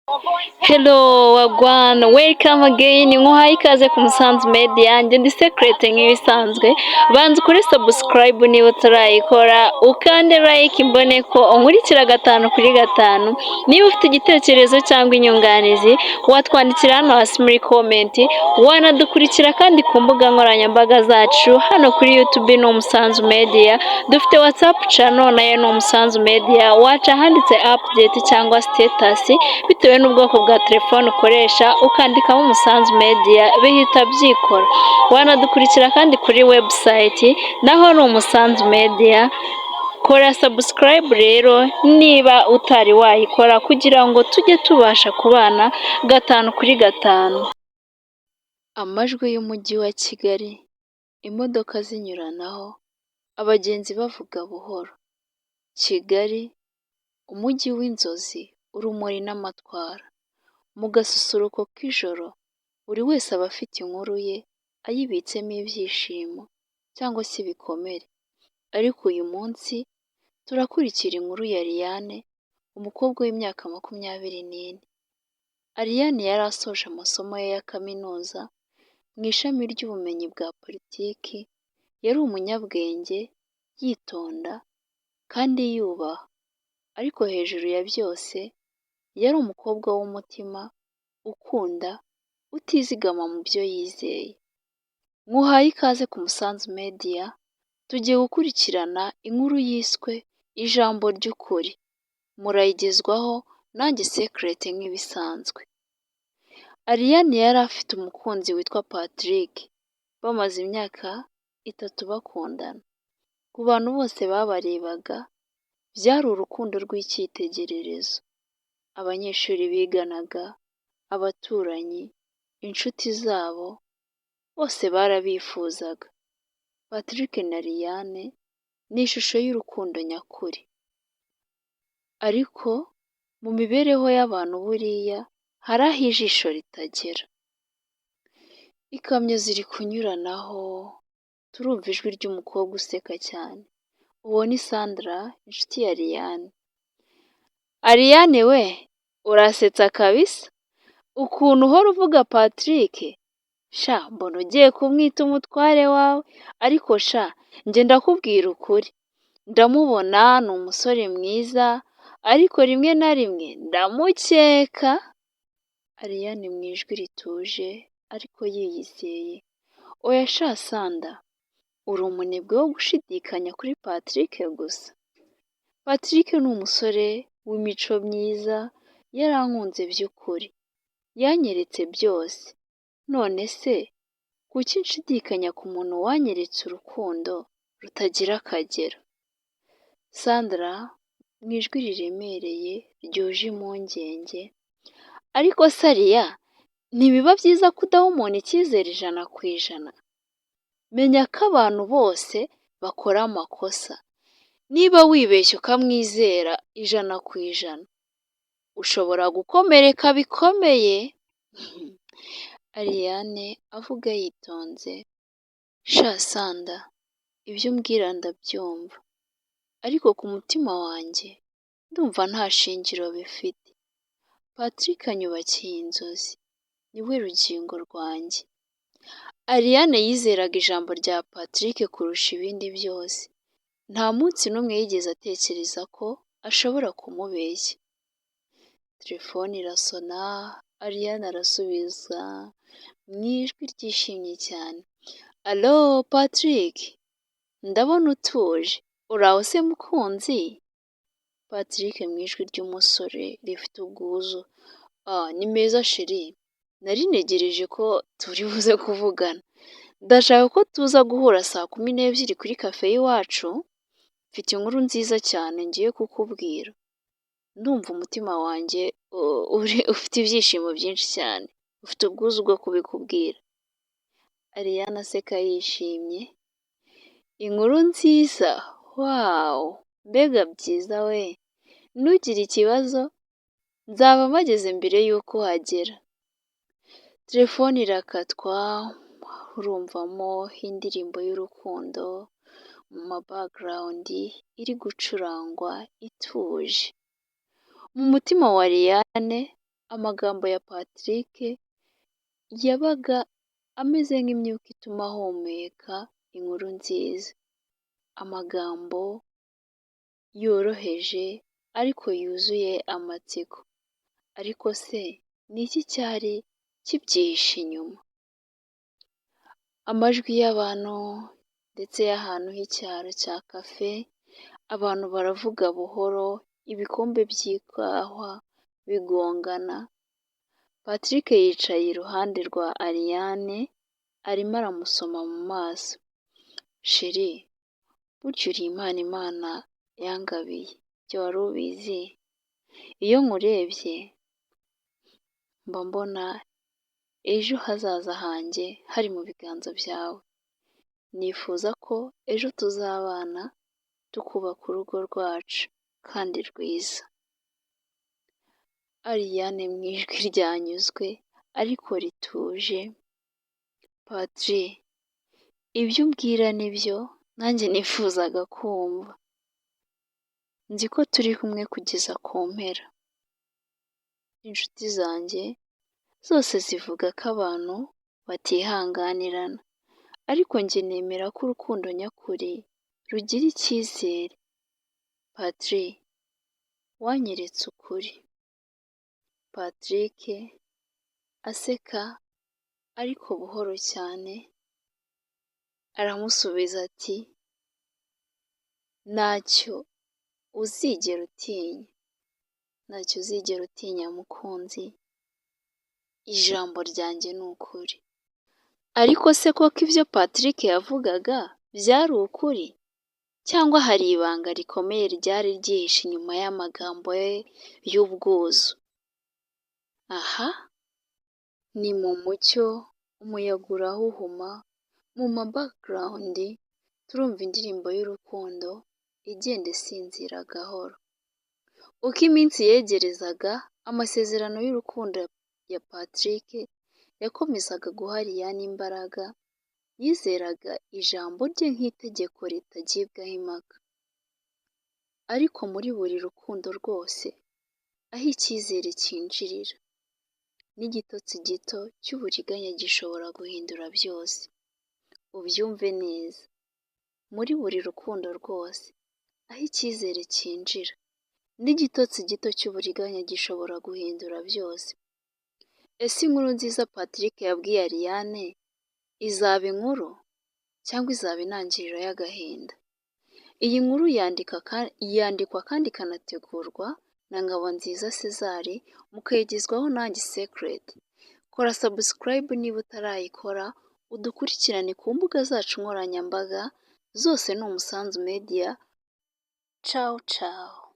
Hello wagwana, welcome again, nkuhaye ikaze ku Musanzu Media, njye ndi secret nk'ibisanzwe. Banza kuri subscribe niba utarayikora, ukande like mbone ko unkurikira 5/5. Niba ufite igitekerezo cyangwa inyunganizi, watwandikira hano hasi muri comment. Wanadukurikira kandi ku mbuga nkoranyambaga zacu, hano kuri YouTube no Musanzu Media. Dufite WhatsApp channel nayo no Musanzu Media, waca handitse update cyangwa status bitewe n'ubwoko bwa telefone ukoresha, ukandikamo Umusanzu Media bihita byikora. Wanadukurikira kandi kuri website naho ni Umusanzu Media. Kora subscribe rero niba utari wayikora, kugira ngo tujye tubasha kubana 5/5. Amajwi y'umujyi wa Kigali, imodoka zinyuranaho, abagenzi bavuga buhoro. Kigali, umujyi w'inzozi, urumuri n'amatwara. Mu gasusuruko k'ijoro, buri wese aba afite inkuru ye, ayibitsemo ibyishimo cyangwa se ibikomere. Ariko uyu munsi turakurikira inkuru ya Ariane, umukobwa w'imyaka 24. Ariane yari asoje amasomo ye ya kaminuza mu ishami ry'ubumenyi bwa politiki. Yari umunyabwenge, yitonda kandi yubaha, ariko hejuru ya byose yari umukobwa w'umutima, ukunda, utizigama mu byo yizeye. Nkuhaye ikaze ku Musanzu Media, tugiye gukurikirana inkuru yiswe Ijambo ry'ukuri. Murayigezwaho nanjye secret nk'ibisanzwe. Ariane yari afite umukunzi witwa Patrick, bamaze imyaka 3 bakundana. Ku bantu bose babarebaga, byari urukundo rw'icyitegererezo. Abanyeshuri biganaga, abaturanyi, inshuti zabo, bose barabifuzaga. Patrick na Ariane ni ishusho y'urukundo nyakuri. Ariko mu mibereho y'abantu buriya hari aho ijisho ritagera. Ikamyo ziri kunyuranaho, turumva ijwi ry'umukobwa useka cyane. Uwo ni Sandra, inshuti ya Ariane. Ariane we, urasetsa kabisa, ukuntu uhora uvuga Patrick, sha mbona ugiye kumwita umutware wawe. Ariko sha, njye ndakubwira ukuri, ndamubona ni umusore mwiza, ariko rimwe na rimwe ndamukeka. Ariane mu ijwi rituje ariko yiyizeye. Oya sha Sanda, uri umunebwe wo gushidikanya kuri Patrick gusa. Patrick ni umusore w'imico myiza, yarankunze by'ukuri, yanyeretse byose. None se kuki nshidikanya ku muntu wanyeretse urukundo rutagira akagero? Sandra mu ijwi riremereye ryuje impungenge. Ariko Sariya, ntibiba byiza kudaha umuntu icyizere 100%? Menya ko abantu bose bakora amakosa. Niba wibeshye ukamwizera 100%, ushobora gukomereka bikomeye. Ariane avuga yitonze. Sha Sanda, ibyo umbwira ndabyumva, ariko ku mutima wanjye ndumva nta shingiro bifite. Patrick anyubakiye inzozi, niwe rugingo rwanjye. Ariane yizeraga ijambo rya Patrick kurusha ibindi byose. Nta munsi n'umwe yigeze atekereza ko ashobora kumubeshya. Telefone irasona, Ariane arasubiza mu ijwi ryishimye cyane. Allo Patrick, ndabona utuje, uraho se mukunzi? Patrick mu ijwi ry'umusore rifite ubwuzu. Ni meza sheri, nari negereje ko turi buze kuvugana. Ndashaka ko tuza guhura saa 12 kuri cafe y'iwacu. Mfite inkuru nziza cyane ngiye kukubwira. Ndumva umutima wanjye ufite ibyishimo byinshi cyane, ufite ubwuzu bwo kubikubwira. Ariane aseka yishimye. Inkuru nziza, wow, mbega byiza we. Ntugire ikibazo, nzaba mageze mbere y'uko uhagera. Telefone irakatwa, urumvamo indirimbo y'urukundo mu background iri gucurangwa ituje. Mu mutima wa Ariane amagambo ya Patrick yabaga ameze nk'imyuka ituma ahumeka inkuru nziza, amagambo yoroheje ariko yuzuye amatsiko. Ariko se ni iki cyari kibyihishe inyuma? Amajwi y'abantu ndetse y'ahantu h'icyaro cya kafe, abantu baravuga buhoro, ibikombe by'ikawa bigongana. Patrick yicaye iruhande rwa Ariane arimo aramusoma mu maso. Sheri, burya uri impano Imana yangabiye, ibyo wari ubizi? Iyo nkurebye mba mbona ejo hazaza hanjye hari mu biganza byawe. Nifuza ko ejo tuzabana tukubaka urugo rwacu kandi rwiza. Ariane mu ijwi ryanyuzwe ariko rituje. Patri, ibyo umbwira nibyo nanjye nifuzaga kumva. Nzi ko turi kumwe kugeza ku mpera. Inshuti zanjye zose zivuga ko abantu batihanganirana, ariko njye nemera ko urukundo nyakuri rugira icyizere. Patri, wanyeretse ukuri. Patrick aseka ariko buhoro cyane, aramusubiza ati ntacyo uzigera utinya, ntacyo uzigera utinya mukunzi, ijambo ryanjye ni ukuri. Ariko se koko ibyo Patrick yavugaga byari ukuri, cyangwa hari ibanga rikomeye ryari ryihishe inyuma y'amagambo ye y'ubwuzu? Aha ni mu mucyo, umuyaga urahuhuma, mu ma background turumva indirimbo y'urukundo igenda isinzira gahoro. Uko iminsi yegerezaga, amasezerano y'urukundo ya Patrick yakomezaga guha Ariane imbaraga. Yizeraga ijambo rye nk'itegeko ritagibwaho impaka. Ariko muri buri rukundo rwose, aho icyizere cyinjirira, n'igitotsi gito cy'uburiganya gishobora guhindura byose. Ubyumve neza, muri buri rukundo rwose, aho icyizere cyinjira, n'igitotsi gito cy'uburiganya gishobora guhindura byose. Ese inkuru nziza Patrick yabwiye Ariane izaba inkuru cyangwa izaba intangiriro y'agahinda? Iyi nkuru yandikwa kandi ikanategurwa na Ngabonziza César, mukayigezwaho nanjye Secret. Kora subscribe niba utarayikora, udukurikirane ku mbuga zacu nkoranyambaga zose ni Umusanzu Media. Ciao ciao.